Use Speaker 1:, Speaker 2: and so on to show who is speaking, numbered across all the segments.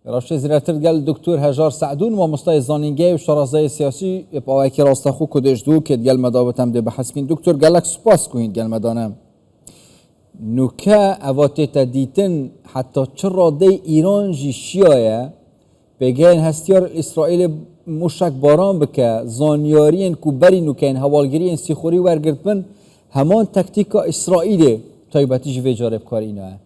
Speaker 1: راشد زیرتر گل دکتر هجار سعدون و مستای زانینگی و شرازه سیاسی با اکی راستخو کدش دو که گل مداوتم ده بحث کن دکتر گلک سپاس کوین گل مدانم نوکه اواتي تدیتن حتی چرا ده ایران جی شیایه بگین هستیار اسرائیل مشک باران بکه زانیارین کو بری نوکین حوالگیرین سیخوری ورگرد بن همان تکتیکا اسرائیل تایبتی جوی جارب کار اینا هست.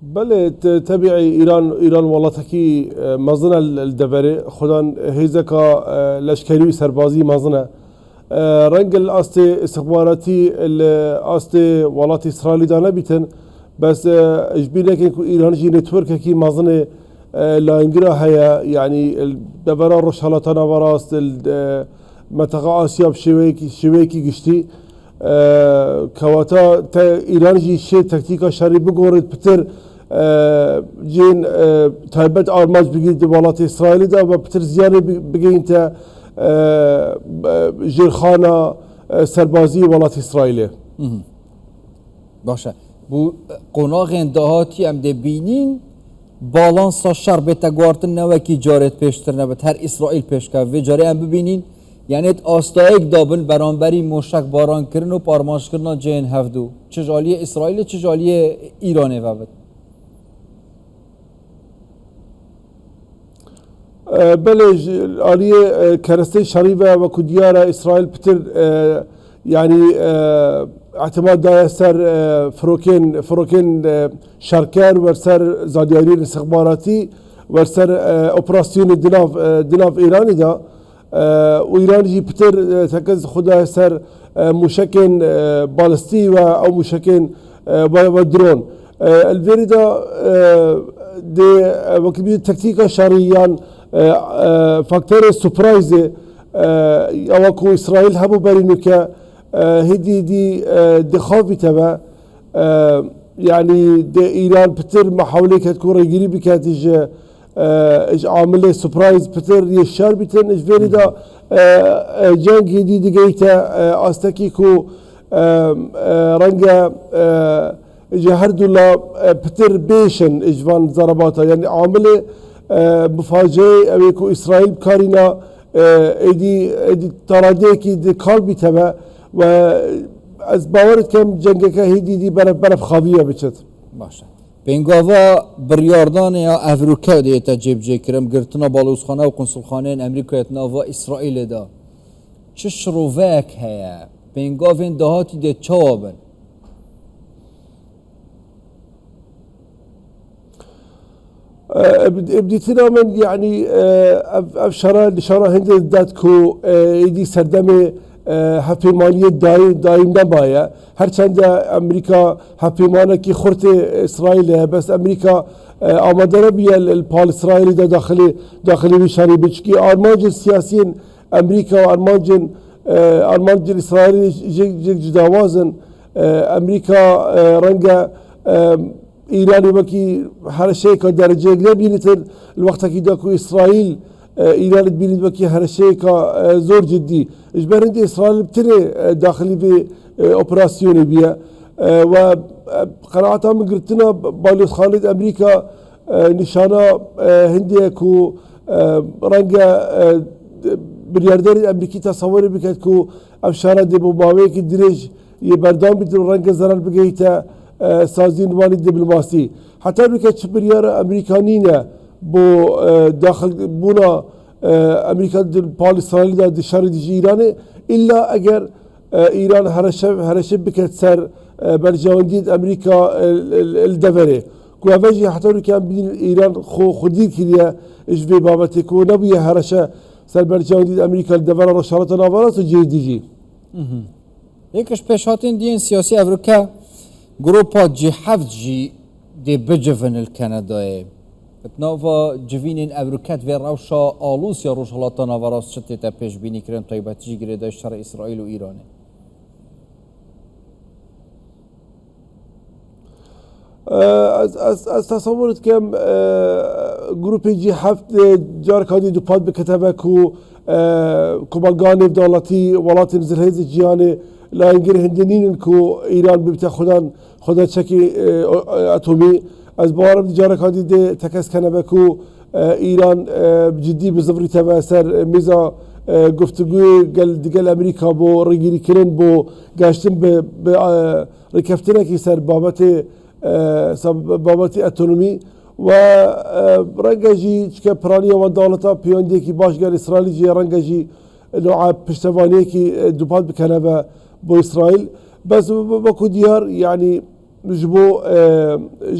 Speaker 2: بله تبعي إيران والله تكي مظنة الدبرة خدان هيزكا لشكري سربازي مظنة رنج الأستي استخباراتي الأستي والله إسرائيل دانا بيتن بس إجبينا كي إيران جي نتورك كي مظنة لا إنجرا هيا يعني الدبرة رشالتنا براست منطقة آسيا بشويكي قشتي كواتا إيران جي شيء تكتيكا شاري بقورد بتر جين تایبەت ئارماج بگیت وڵاتی ئیسرائیل دا و پتر زیانی بگەینتە ژێرخانە سەربازی وڵاتی ئیسرائیلێ.
Speaker 1: باشە بوو قۆناغێن داهاتی ئەم دەبینین باڵانسا شەڕ بێتە گواردنەوەکی جارێت پێشتر نەبێت هەر ئیسرائیل پێشکە vê carê em bibînin yanêt astayek dabin beramberî moşek barankirin û parmaşkirina cihên hevdû çi ji aliyê İsraîlê çi ji aliyê İranê vebit.
Speaker 2: بله آلیه کرسته شریفه و کدیار اسرائیل پتر يعني اعتماد داير سر فروكين شركار ورسر زاديارين استخباراتي ورسر اوبراسيون دناف ايراني دا وايران جي بتر تكز خدا سر مشكل بالستي او مشكل ودرون الفيري دا دي وقت بيد تكتيكا شرعيان فاكتور سوربرايز اوكو اسرائيل هبو برينو ك هدي دي خوفي تبع يعني دي ايران بتر محاولة كتكون رجلي بكاتج اج عامله سوربرايز بتر يشار بتر اج فيري دا جنگ هدي دقيتا استكيكو رنجا جهر دولا بتر بيشن اجوان ضرباتها يعني عامله مفاجئه اويكو اسرائيل بكارينا ايدي تراديكي دي قلبي تبع و از باورت كم جنگك هيدي دي برف خاويه بچت
Speaker 1: باشه بنگاوا برياردان يا افروكا ديتا جيب جيكرم گرتنا بالوسخانه و قنصلخانه امريكا و اسرائيل دا چه شروفك هيا بنگاوين دهاتي دي چوابن
Speaker 2: بديتنا من يعني افشارة هند داتكو ايدي سردمه هفيمانية دايم نبايا هرچند امريكا هفيمانه كي خورت اسرائيل بس امريكا آمادة بيا البال اسرائيلي دا داخلي بشاري بچكي ارمانج السياسيين امريكا وارمانج الاسرائيلي جداوازن امريكا رنجا إيراني وكي هرشي كدرجة بينتن الوقت كي داكو إسرائيل إيران بينت وكي هرشي كزور جدي إجبارن دي إسرائيل بتري داخلي في أوبراسيوني بيا وقناعتها من قلتنا بالوس خالد أمريكا نشانة هندية كو رنجا برياردار أمريكي تصوري بكت كو أفشارة دي بوباوي كي دريج يبردان بيتن رنجا زرال بقيتا سازين واني دبلوماسي حتى بكتش بريار امريكانينا بو داخل بونا امريكا بال اسرائيل دا دشار دي ايران الا اگر ايران هرشب بكت سر برجانديد امريكا الدفري كو افجي حتى كان بين ايران خدي كليا ايش في بابتكو نبي هرشه سر برجانديد امريكا الدفري رشارة نافاراس جي
Speaker 1: يكش بيشاتين دين سياسي افريكا گروپا جی هفت جی دی بجفن الكندای بتناوا جوینین ابروکت و روشا آلوس یا روشالات ناوراس شتی تا پیش بینی کرن تایبتی جی گریده شر اسرائیل و ایرانه
Speaker 2: از تصورت کم گروپی جی هفت جار کادی دو پاد بکتبه کو کمالگان دولتی ولات نزلهز جیانه لا انجر هندنين كو ايران ببتا خدا تشكي اتومي از بارم تجاره كادي دي تكس كنبه كو ايران بجدي بزفري تبع سر ميزا گفتگوی گل امریکا بو رگیری کردن بو گشتن به رکفتنه کی سر بابت اتونومی و رنگجی که پرانی و دولتا پیونده کی باش گل اسرائیل جی رنگجی نوع پشتوانی کی دوپات بکنه با اسرائیل بس بکو دیار یعنی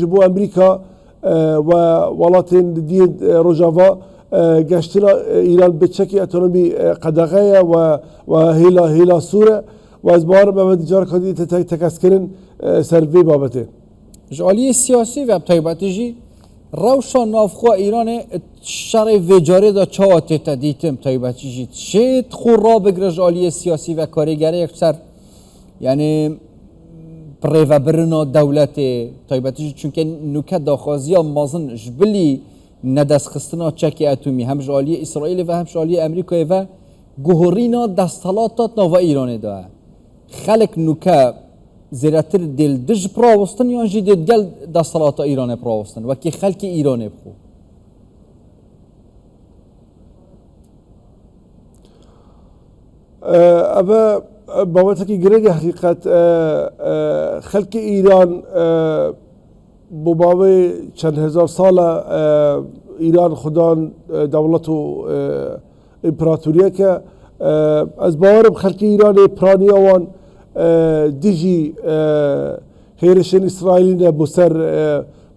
Speaker 2: جبو امریکا و ولاتین دید روجاوا گشتنا ایران بچکی اتونومی قدغه و هیلا سوره و از بار به دیجار کادی تکس کردن سروی بابته
Speaker 1: جالی سیاسی و تایباتیجی روشان نافخوا ایران شرع وجاره دا چاوته تدیتم تایباتیجی چه خور را بگره جالی سیاسی و کارگری اکثر یعنی پریو برنا دولت تایباتیجی چونکه نوکه داخوازی مازن جبلی ندست خستنا چکی اتمی هم جالی اسرائیل و هم جالی امریکا و گوهرینا دستالاتات نو ایران دا خلق نوکه زیراتر دل دج پراوستن یا جی دل دستالات ایران پراوستن و کی خلق ایران بخو
Speaker 2: اما بابت کی گرگ حقیقت خلق ایران بابای چند هزار سال ایران خدان دولت و امپراتوریه که از باورم خلق ایران پرانی آوان دیجی هیرشن اسرائیلی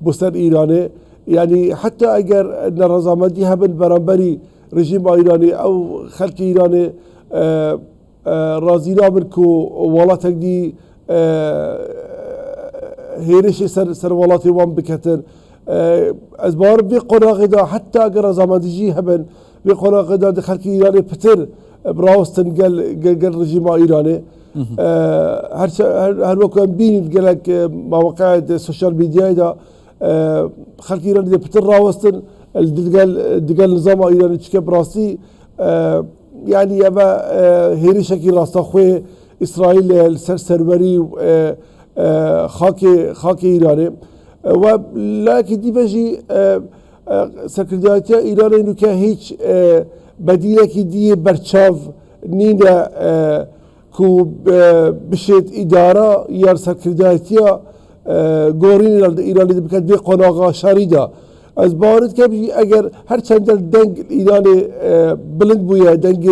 Speaker 2: بسر ایرانه یعنی حتی اگر نرزامدی هبن برانبری رژیم ایرانی او خلق ایرانی رازی نابن که ولاتک دی هیرش سر ولاتی وام بکتن از بار بی قناقی دا حتی اگر رزامدیجی هبن بی قناقی دا دخل که ایرانی پتر براوستن گل رژیم ایرانی هر وقت بینید گلک مواقع سوشال میدیا دا خلق ایرانی دا پتر راوستن دگل نظام ایرانی چکه براستی یعنی اما هیرشکی راستا خوی اسرائیل سروری خاک ایرانی و لکن دی بجی سکرداریت ایران اینو که هیچ بدیله که دی برچاو نینه کو بشید اداره یا سکرداریتی گورین ایرانی دی بکرد بی قناقا شریده از بارد که اگر هر چند دنگ ایرانی بلند بویه دنگ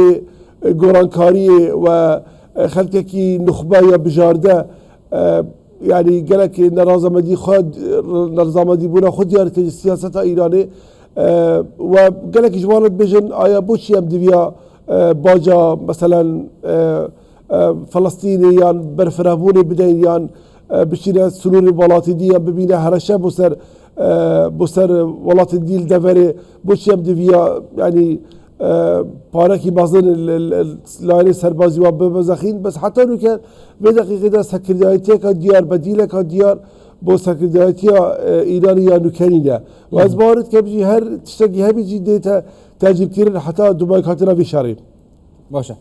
Speaker 2: گورانکاری و خلقه کی نخبه یا بجارده يعني قالك نرازمدي بونا خود يارك السياسة إيرانية وقالك جوانت بيجن آيا بوشي ام دبيا باجا مثلا فلسطينيان برفرابوني بدين بشينا سنون الولاتي دي ببينا هرشا بسر ولاتي دي الدفري بوشي ام دبيا يعني پارکی بازن لایه سربازی و بمزخین بس حتی نو که به دقیقه دا سکردایتی که دیار بدیله که دیار با سکردایتی ایرانی یا نوکنینه و از بارد که بجی هر تشتگی همی جی دیتا تجرب کردن حتی دوبای کاتنا وی شرعی
Speaker 1: باشه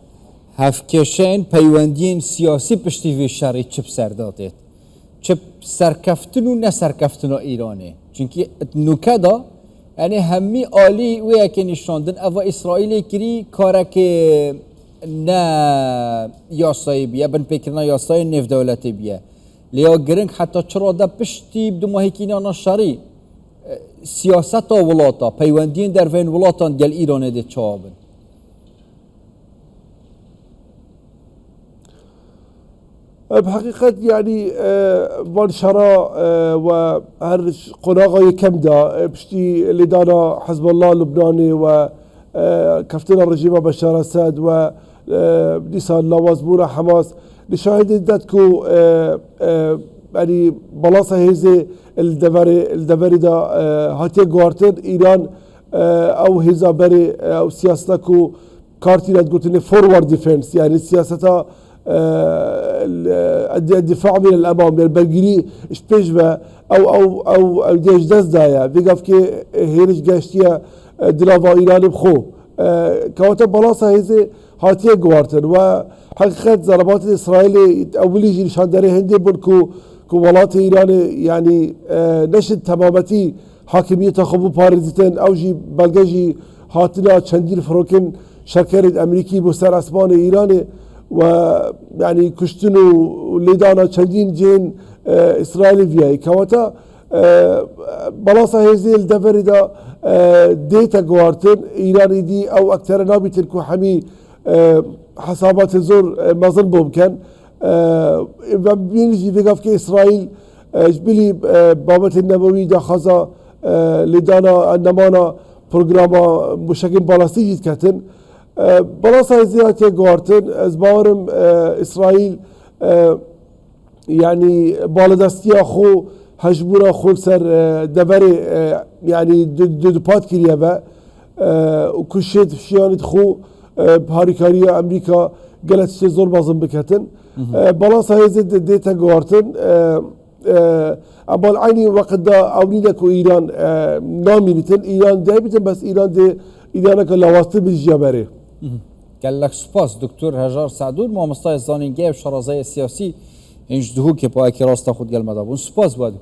Speaker 1: هفکشین پیوندین سیاسی پشتی وی شرعی چپ سردادید چپ سرکفتن و نه سرکفتن ایرانی چونکه نوکه دا یعنی همی عالی و یکی نشاندن اوا اسرائیل کری کاره که نه یاسایی بیه بن پیکرنا یاسای نف دولتی بیه لیا گرنگ حتی چرا ده پشتی بدو ماهیکینان شری سیاست ولاتا پیوندین در وین ولاتان گل ایران ده چابن
Speaker 2: بحقيقة يعني وانشرا وهر قناغة كم دا بشتي اللي دانا حزب الله اللبناني وكفتنا الرجيم بشار الأسد و نيسان لوازبورا حماس نشاهد داتكو يعني بلاصة هيزي الدفري دا هاتي قوارتن إيران أو هيزا بري أو سياستكو كارتينات قلتني فورورد ديفنس يعني السياسة الدفاع من الامام من البلغري اشبيجبه او ديش دز دايا بيقف كي هيرش قاشتيا دلاوا ايران بخو كواتا بلاصه هيزي هاتيه قوارتن و حقیقت ضربات اسرائیل اولی جی نشان داره هنده بود که ولات ایران یعنی نشد تمامتی حاکمیت خوب پارزیتن او جی بلگه جی هاتنا چندین فروکن شرکت امریکی بسر اسمان ایران و یعنی کشتن و لیدانا چندین جین اسرائیل ویای کواتا بلاسا هزیل دفری دا دیتا گوارتن ایرانی دی او اکتر نابیتن که همی حسابات زور مظل ممکن و بینجی فکر که اسرائیل جبلی بابت النبوي دا خزا لدانا النمانا برنامج مشکل بالاستیجی کتن بلاسا زیادی گوارتن از باورم اسرائیل يعني بالدستيا خو هجبورا خو سر دبري يعني دبات كريا با وكشيت شيانت خو بهاريكاريا امريكا قالت شي زور بازم بكتن بلاص هاي زد ديتا غورتن اما العيني وقت دا اولينك ايران نامينتن ايران دايبتن بس ايران دي ايرانك لواسطه بالجبري
Speaker 1: قال لك سپاس دكتور هجار سعدون مامستای زانینگی و شرازه سیاسی اینج دهو که پای راست خود گل مدابون سپاس بود